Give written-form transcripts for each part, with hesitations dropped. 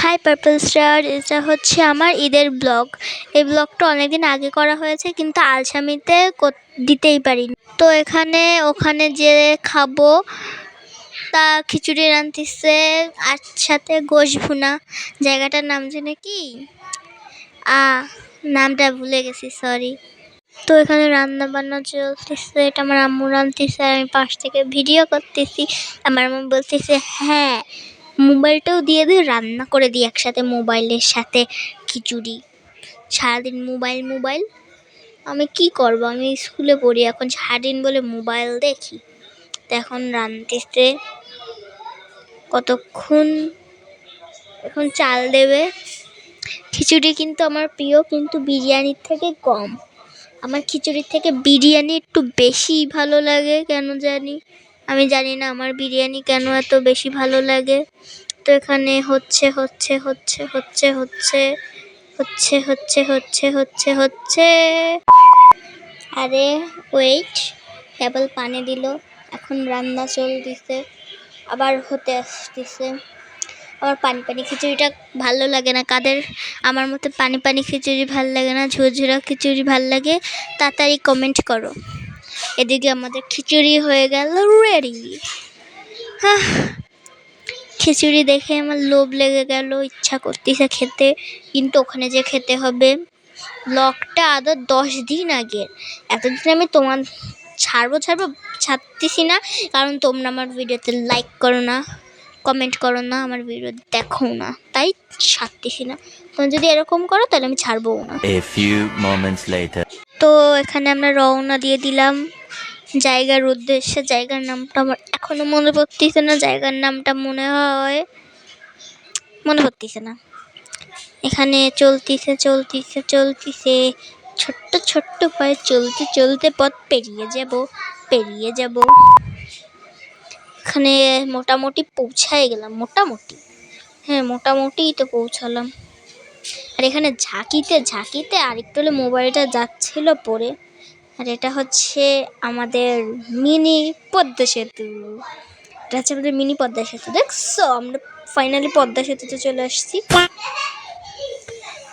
High purple star, এটা হচ্ছে আমার ঈদের ব্লগ। এই ব্লগটা অনেকদিন আগে করা হয়েছে, কিন্তু আলসামিতে দিতেই পারিনি। তো ওখানে যে খাবো, তা খিচুড়ি রাঁধতেছে আর সাথে গোশ ভুনা। জায়গাটার নাম জানে কি, নামটা ভুলে গেছি, সরি। তো এখানে রান্না বান্না চলতেছে, এটা আমার আম্মু রাঁধতেছে, আমি পাশ থেকে ভিডিও করতেছি। আমার আম্মু বলতেছে, হ্যাঁ মোবাইলটাও দিয়ে দিই, রান্না করে দিই একসাথে মোবাইলের সাথে খিচুড়ি। সারাদিন মোবাইল মোবাইল, আমি কি করব, আমি স্কুলে পড়ি, এখন সারাদিন বলে মোবাইল দেখি। তো এখন রাঁধতেছে, কতক্ষণ এখন চাল দেবে। খিচুড়ি কিন্তু আমার প্রিয়, কিন্তু বিরিয়ানির থেকে কম। আমার খিচুড়ির থেকে বিরিয়ানি একটু বেশি ভালো লাগে, কেন জানি, আমি জানি না আমার বিরিয়ানি কেন এত বেশি ভালো লাগে। তো এখানে হচ্ছে হচ্ছে হচ্ছে হচ্ছে হচ্ছে হচ্ছে হচ্ছে হচ্ছে হচ্ছে হচ্ছে আরে ওয়েট, কেবল পানি দিল, এখন রান্না চলতেছে, আবার হতে আসতেছে। আমার পানি পানি খিচুড়িটা ভালো লাগে না। কাদের আমার মতো পানি পানি খিচুড়ি ভাল লাগে না, ঝুরঝুরা খিচুড়ি ভাল লাগে, তাড়াতাড়ি কমেন্ট করো। এদিকে আমাদের খিচুড়ি হয়ে গেল রেডি। খিচুড়ি দেখে আমার লোভ লেগে গেল, ইচ্ছা করতেছে খেতে, কিন্তু ওখানে যে খেতে হবে। ব্লগটা আরও 10 দিন আগে, এতদিন আমি তোমার ছাড়তেছি না, কারণ তোমরা আমার ভিডিওতে লাইক করো না, কমেন্ট করো না, আমার ভিডিও দেখো না, তাই ছাড়তেছি না। তোমরা যদি এরকম করো তাহলে আমি ছাড়বো না। তো এখানে আমরা রওনা দিয়ে দিলাম জায়গার উদ্দেশ্যে। জায়গার নামটা আমার এখনো মনে পড়তেছে না, জায়গার নামটা মনে পড়তেছে না। এখানে চলতেছে ছোট্ট ছোট্ট পায়ে চলতে চলতে পথ পেরিয়ে যাব। এখানে মোটামুটি পৌঁছায় গেলাম, মোটামুটি তো পৌঁছালাম। আর এখানে ঝাঁকিতে আরেকটু হলে মোবাইলটা যাচ্ছিল পড়ে। আর এটা হচ্ছে আমাদের মিনি পদ্মা সেতু, দেখছো, আমরা ফাইনালি পদ্মা সেতুতে চলে আসছি।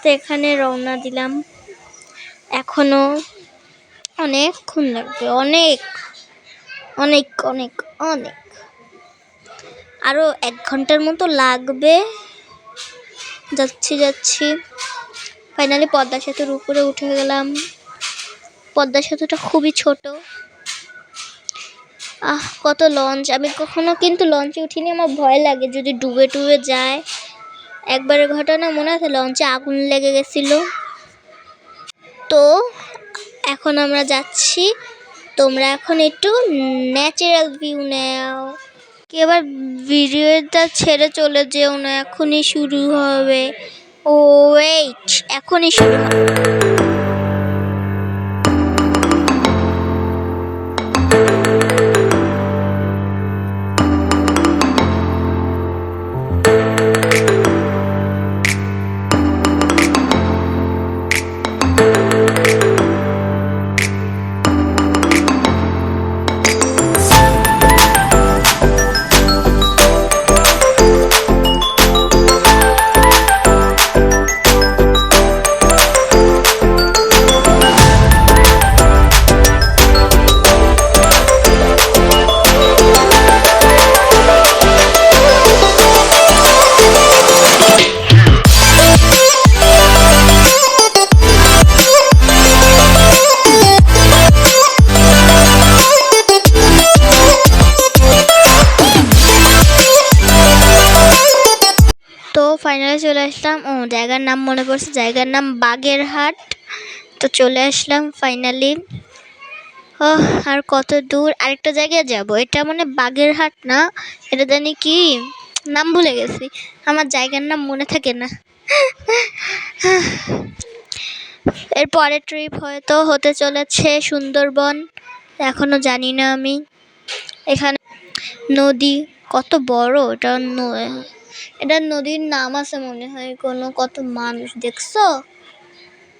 তো এখানে রওনা দিলাম, এখনো অনেকক্ষণ লাগবে, অনেক অনেক অনেক অনেক, আরো 1 ঘন্টার মতো লাগবে। যাচ্ছি ফাইনালি পদ্মা সেতুর উপরে উঠে গেলাম। পদ্মা সেতুটা খুবই ছোট। কত লঞ্চ, আমি কখনো কিন্তু লঞ্চে উঠিনি, আমার ভয় লাগে যদি ডুবে যায়। একবারের ঘটনা মনে আছে, লঞ্চে আগুন লেগে গেছিল। তো এখন আমরা যাচ্ছি, তোমরা এখন একটু ন্যাচারাল ভিউ নাও, কি আবার ভিডিওটা ছেড়ে চলে যেও না, এখনই শুরু হবে। ওয়েট, এখনই শুরু হবে। তো ফাইনালি চলে আসলাম, জায়গার নাম মনে পড়ছে, জায়গার নাম বাগেরহাট। তো চলে আসলাম ফাইনালি। আর কত দূর, আরেকটা জায়গায় যাব, এটা মানে বাগেরহাট না, এটা জানি কি নাম ভুলে গেছি, আমার জায়গার নাম মনে থাকে না। এর পরের ট্রিপ হয়তো হতে চলেছে সুন্দরবন, এখনো জানি না আমি। এখানে নদী কত বড়, এটা নদীর নাম আছে মনে হয় কোনো, কত মানুষ দেখছো।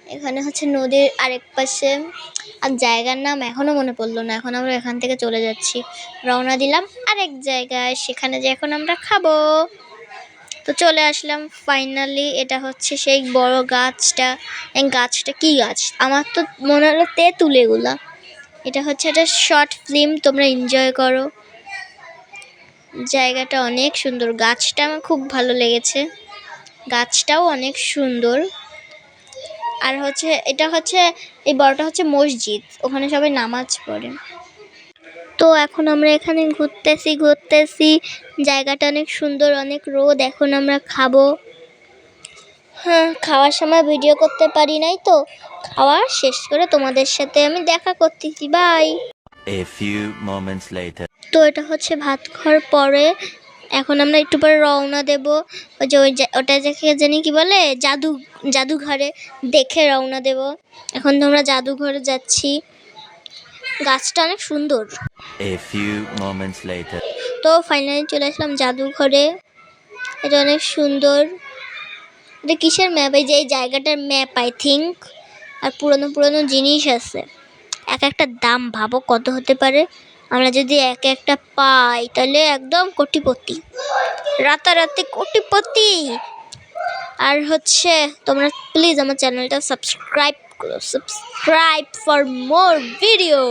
এখানে হচ্ছে নদীর আরেক পাশে, আর জায়গার নাম এখনো মনে পড়লো না। এখন আমরা এখান থেকে চলে যাচ্ছি, রওনা দিলাম আরেক জায়গায়, সেখানে যে এখন আমরা খাবো। তো চলে আসলাম ফাইনালি। এটা হচ্ছে সেই বড় গাছটা। এই গাছটা কি গাছ? আমার তো মনে হলো তেঁতুল এগুলা। এটা হচ্ছে একটা শর্ট ফিল্ম, তোমরা এনজয় করো। জায়গাটা অনেক সুন্দর, গাছটা আমার খুব ভালো লেগেছে, গাছটাও অনেক সুন্দর। আর হচ্ছে এটা হচ্ছে এই বড়টা হচ্ছে মসজিদ, ওখানে সবাই নামাজ পড়ে। তো এখন আমরা এখানে ঘুরতেছি, জায়গাটা অনেক সুন্দর, অনেক রোদ। এখন আমরা খাবো। হ্যাঁ, খাওয়ার সময় ভিডিও করতে পারি নাই, তো খাওয়া শেষ করে তোমাদের সাথে আমি দেখা করতেছি। By. A few moments later. তো এটা হচ্ছে ভাত খাওয়ার পরে এখন আমরা একটু পরে রওনা দেব। ওই যে ওটা দেখে জানি কি বলে জাদুঘরে দেখে রওনা দেব। এখন তো আমরা জাদুঘরে যাচ্ছি। গাছটা অনেক সুন্দর। A few moments later. তো ফাইনালি চলে আসলাম জাদুঘরে। এটা অনেক সুন্দর। এটা কিসের ম্যাপ? এই যে এই জায়গাটার ম্যাপ আই থিঙ্ক। আর পুরনো পুরনো জিনিস আছে, এক একটা দাম ভাবো কত হতে পারে। আমরা যদি এক একটা পাই তাহলে একদম কোটিপতি, রাতারাতি কোটিপতি। আর হচ্ছে তোমরা প্লিজ আমার চ্যানেলটা সাবস্ক্রাইব করো, সাবস্ক্রাইব ফর মোর ভিডিও।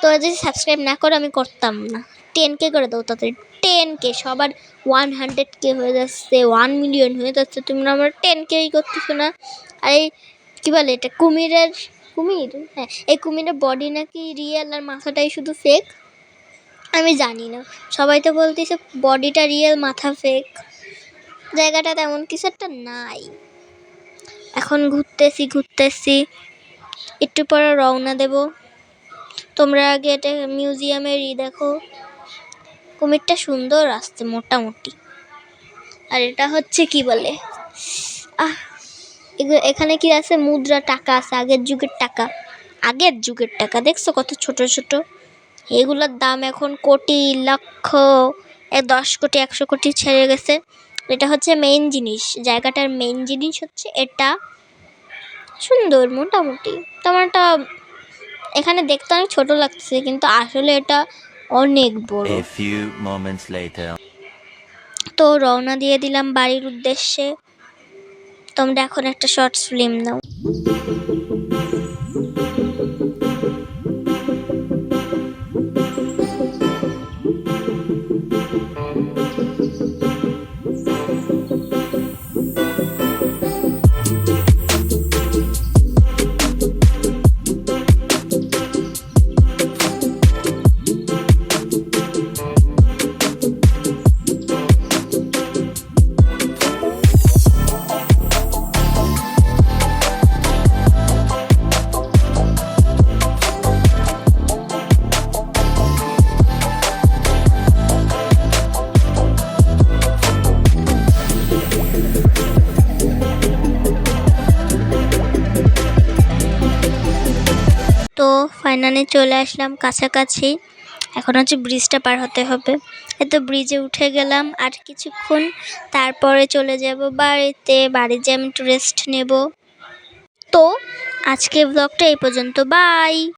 তোমরা যদি সাবস্ক্রাইব না করো আমি করতাম না। 10K করে দাও তাড়াতাড়ি, 10K। সবার 100K হয়ে যাচ্ছে, 1 মিলিয়ন হয়ে যাচ্ছে, তোমরা আমার 10K করতেছো না। আর এই কী বলে এটা, কুমির, হ্যাঁ, এই কুমিরের বডি নাকি রিয়েল আর মাথাটাই শুধু ফেক। আমি জানি না, সবাই তো বলতেছে বডিটা রিয়েল মাথা ফেক। জায়গাটা তেমন কিছু একটা নাই। এখন ঘুরতেছি, একটু পরে রওনা দেব। তোমরা আগে এটা মিউজিয়ামের দেখো, কুমিরটা সুন্দর আসছে মোটামুটি। আর এটা হচ্ছে কি বলে, এখানে কি আছে, মুদ্রা, টাকা আছে, আগের যুগের টাকা। দেখছো কত ছোট ছোট। এগুলোর দাম এখন কোটি, লক্ষ, 10 কোটি, 100 কোটি ছেড়ে গেছে। এটা হচ্ছে মেইন জিনিস, জায়গাটার মেইন জিনিস হচ্ছে এটা। সুন্দর মোটামুটি। তোমারটা এখানে দেখতে অনেক ছোট লাগছে, কিন্তু আসলে এটা অনেক বড়। A few moments later. তো রওনা দিয়ে দিলাম বাড়ির উদ্দেশ্যে। তোমরা এখন একটা শর্টস ফিল্ম নাও। তো ফাইনালি চলে আসলাম কাছাকাছি। এখন হচ্ছে ব্রিজটা পার হতে হবে। তো ব্রিজে উঠে গেলাম, আর কিছুক্ষণ তারপরে চলে যাব বাড়িতে। বাড়ি যেয়ে আমি একটু রেস্ট নেব। তো আজকে ব্লগটা এই পর্যন্ত। বাই।